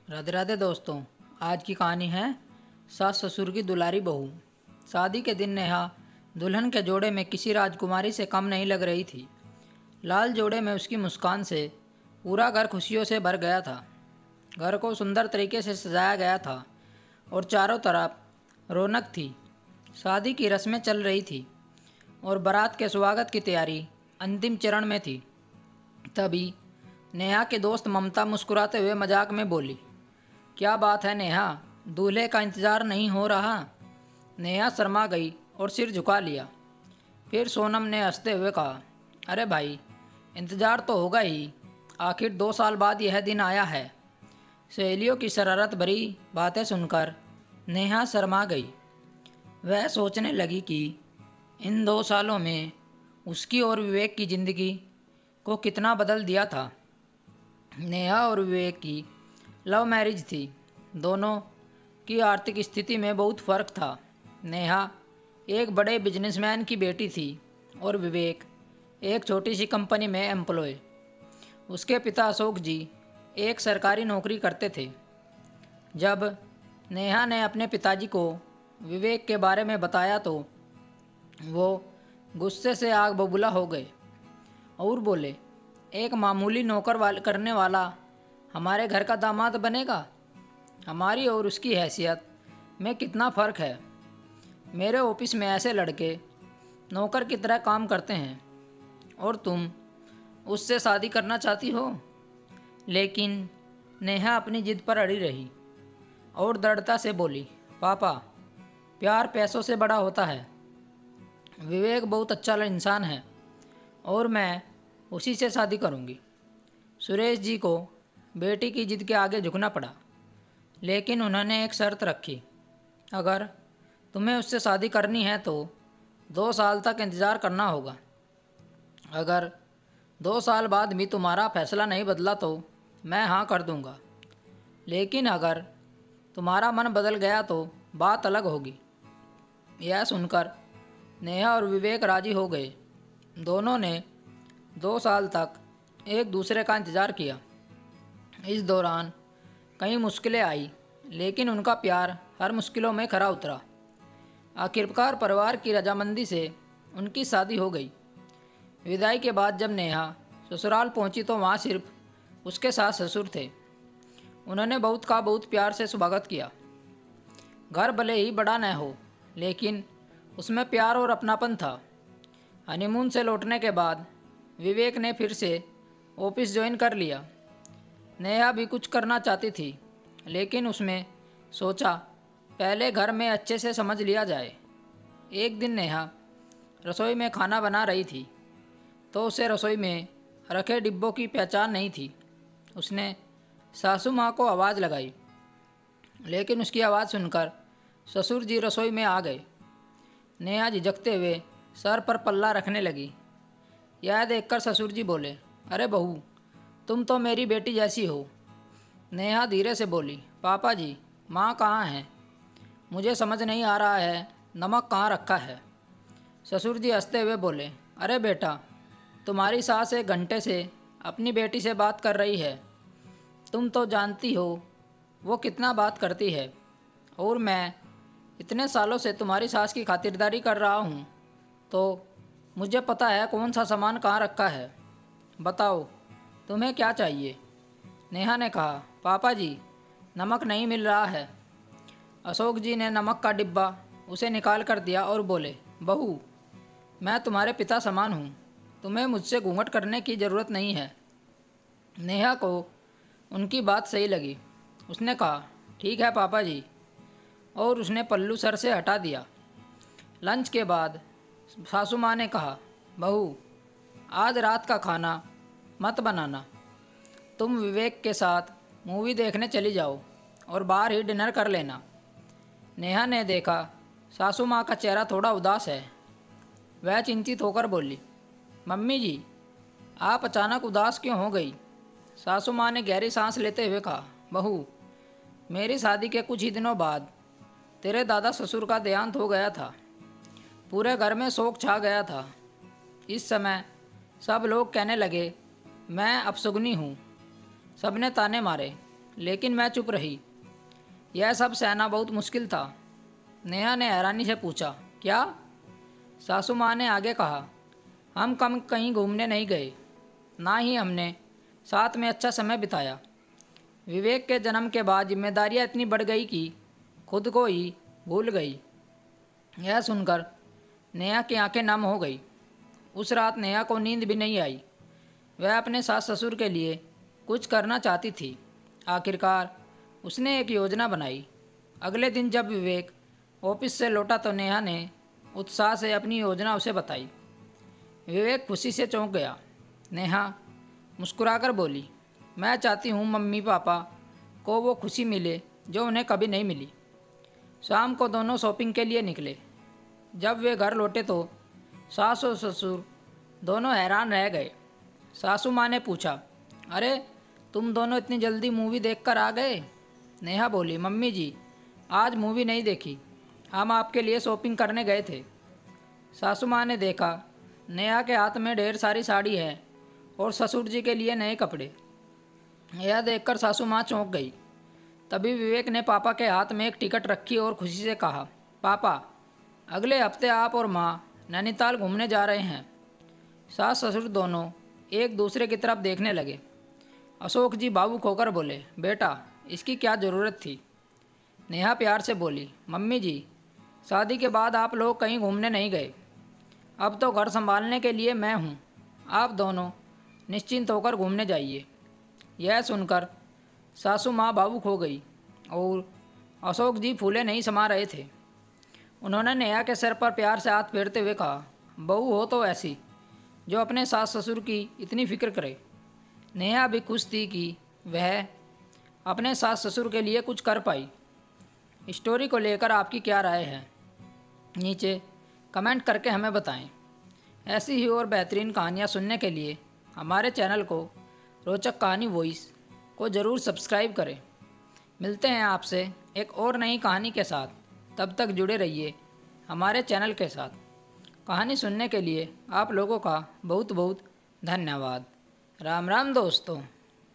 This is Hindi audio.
राधे राधे दोस्तों। आज की कहानी है सास ससुर की दुलारी बहू। शादी के दिन नेहा दुल्हन के जोड़े में किसी राजकुमारी से कम नहीं लग रही थी। लाल जोड़े में उसकी मुस्कान से पूरा घर खुशियों से भर गया था। घर को सुंदर तरीके से सजाया गया था और चारों तरफ रौनक थी। शादी की रस्में चल रही थी और बारात के स्वागत की तैयारी अंतिम चरण में थी। तभी नेहा के दोस्त ममता मुस्कुराते हुए मजाक में बोली, क्या बात है नेहा, दूल्हे का इंतज़ार नहीं हो रहा? नेहा शर्मा गई और सिर झुका लिया। फिर सोनम ने हंसते हुए कहा, अरे भाई, इंतज़ार तो होगा ही, आखिर 2 साल बाद यह दिन आया है। सहेलियों की शरारत भरी बातें सुनकर नेहा शर्मा गई। वह सोचने लगी कि इन 2 सालों में उसकी और विवेक की ज़िंदगी को कितना बदल दिया था। नेहा और विवेक की लव मैरिज थी। दोनों की आर्थिक स्थिति में बहुत फ़र्क था। नेहा एक बड़े बिजनेसमैन की बेटी थी और विवेक एक छोटी सी कंपनी में एम्प्लॉय। उसके पिता अशोक जी एक सरकारी नौकरी करते थे। जब नेहा ने अपने पिताजी को विवेक के बारे में बताया तो वो गुस्से से आग बबूला हो गए और बोले, एक मामूली नौकर करने वाला हमारे घर का दामाद बनेगा? हमारी और उसकी हैसियत में कितना फ़र्क है। मेरे ऑफिस में ऐसे लड़के नौकर की तरह काम करते हैं और तुम उससे शादी करना चाहती हो? लेकिन नेहा अपनी ज़िद पर अड़ी रही और दृढ़ता से बोली, पापा, प्यार पैसों से बड़ा होता है। विवेक बहुत अच्छा इंसान है और मैं उसी से शादी करूँगी। सुरेश जी को बेटी की जिद के आगे झुकना पड़ा, लेकिन उन्होंने एक शर्त रखी, अगर तुम्हें उससे शादी करनी है तो 2 साल तक इंतज़ार करना होगा। अगर 2 साल बाद भी तुम्हारा फैसला नहीं बदला तो मैं हाँ कर दूँगा, लेकिन अगर तुम्हारा मन बदल गया तो बात अलग होगी। यह सुनकर नेहा और विवेक राजी हो गए। दोनों ने 2 साल तक एक दूसरे का इंतज़ार किया। इस दौरान कई मुश्किलें आई, लेकिन उनका प्यार हर मुश्किलों में खरा उतरा। आखिरकार परिवार की रजामंदी से उनकी शादी हो गई। विदाई के बाद जब नेहा ससुराल पहुंची तो वहां सिर्फ उसके सास ससुर थे। उन्होंने बहुत प्यार से स्वागत किया। घर भले ही बड़ा न हो, लेकिन उसमें प्यार और अपनापन था। हनीमून से लौटने के बाद विवेक ने फिर से ऑफिस ज्वाइन कर लिया। नेहा भी कुछ करना चाहती थी, लेकिन उसमें सोचा पहले घर में अच्छे से समझ लिया जाए। एक दिन नेहा रसोई में खाना बना रही थी तो उसे रसोई में रखे डिब्बों की पहचान नहीं थी। उसने सासू माँ को आवाज़ लगाई, लेकिन उसकी आवाज़ सुनकर ससुर जी रसोई में आ गए। नेहा झिझकते हुए सर पर पल्ला रखने लगी। यह देखकर ससुर जी बोले, अरे बहू, तुम तो मेरी बेटी जैसी हो। नेहा धीरे से बोली, पापा जी, माँ कहाँ है? मुझे समझ नहीं आ रहा है, नमक कहाँ रखा है? ससुर जी हंसते हुए बोले, अरे बेटा, तुम्हारी सास 1 घंटे से अपनी बेटी से बात कर रही है। तुम तो जानती हो वो कितना बात करती है, और मैं इतने सालों से तुम्हारी सास की खातिरदारी कर रहा हूँ, तो मुझे पता है कौन सा सामान कहाँ रखा है। बताओ, तुम्हें क्या चाहिए? नेहा ने कहा, पापा जी, नमक नहीं मिल रहा है। अशोक जी ने नमक का डिब्बा उसे निकाल कर दिया और बोले, बहू, मैं तुम्हारे पिता समान हूँ, तुम्हें मुझसे घूंघट करने की ज़रूरत नहीं है। नेहा को उनकी बात सही लगी। उसने कहा, ठीक है पापा जी, और उसने पल्लू सर से हटा दिया। लंच के बाद सासू माँ ने कहा, बहू, आज रात का खाना मत बनाना, तुम विवेक के साथ मूवी देखने चली जाओ और बाहर ही डिनर कर लेना। नेहा ने देखा सासू माँ का चेहरा थोड़ा उदास है। वह चिंतित होकर बोली, मम्मी जी, आप अचानक उदास क्यों हो गई? सासू माँ ने गहरी सांस लेते हुए कहा, बहू, मेरी शादी के कुछ ही दिनों बाद तेरे दादा ससुर का देहांत हो गया था। पूरे घर में शोक छा गया था। इस समय सब लोग कहने लगे मैं अपशगुनी हूँ। सबने ताने मारे लेकिन मैं चुप रही। यह सब सहना बहुत मुश्किल था। नेहा ने हैरानी से पूछा, क्या? सासू माँ ने आगे कहा, हम कम कहीं घूमने नहीं गए, ना ही हमने साथ में अच्छा समय बिताया। विवेक के जन्म के बाद जिम्मेदारियां इतनी बढ़ गई कि खुद को ही भूल गई। यह सुनकर नेहा की आंखें नम हो गई। उस रात नेहा को नींद भी नहीं आई। वह अपने सास ससुर के लिए कुछ करना चाहती थी। आखिरकार उसने एक योजना बनाई। अगले दिन जब विवेक ऑफिस से लौटा तो नेहा ने उत्साह से अपनी योजना उसे बताई। विवेक खुशी से चौंक गया। नेहा मुस्कुराकर बोली, मैं चाहती हूँ मम्मी पापा को वो खुशी मिले जो उन्हें कभी नहीं मिली। शाम को दोनों शॉपिंग के लिए निकले। जब वे घर लौटे तो सास और ससुर दोनों हैरान रह गए। सासू माँ ने पूछा, अरे तुम दोनों इतनी जल्दी मूवी देखकर आ गए? नेहा बोली, मम्मी जी आज मूवी नहीं देखी, हम आपके लिए शॉपिंग करने गए थे। सासू माँ ने देखा नेहा के हाथ में ढेर सारी साड़ी है और ससुर जी के लिए नए कपड़े। यह देखकर सासू माँ चौंक गई। तभी विवेक ने पापा के हाथ में एक टिकट रखी और खुशी से कहा, पापा अगले हफ्ते आप और माँ नैनीताल घूमने जा रहे हैं। सास ससुर दोनों एक दूसरे की तरफ देखने लगे। अशोक जी भावुक होकर बोले, बेटा इसकी क्या ज़रूरत थी? नेहा प्यार से बोली, मम्मी जी शादी के बाद आप लोग कहीं घूमने नहीं गए, अब तो घर संभालने के लिए मैं हूँ, आप दोनों निश्चिंत होकर घूमने जाइए। यह सुनकर सासू माँ भावुक हो गई और अशोक जी फूले नहीं समा रहे थे। उन्होंने नेहा के सिर पर प्यार से हाथ फेरते हुए कहा, बहू हो तो ऐसी जो अपने सास ससुर की इतनी फिक्र करे। नेहा भी खुश थी कि वह अपने सास ससुर के लिए कुछ कर पाई। स्टोरी को लेकर आपकी क्या राय है? नीचे कमेंट करके हमें बताएं। ऐसी ही और बेहतरीन कहानियाँ सुनने के लिए हमारे चैनल को रोचक कहानी वॉइस को ज़रूर सब्सक्राइब करें। मिलते हैं आपसे एक और नई कहानी के साथ। तब तक जुड़े रहिए हमारे चैनल के साथ। कहानी सुनने के लिए आप लोगों का बहुत बहुत धन्यवाद। राम राम दोस्तों।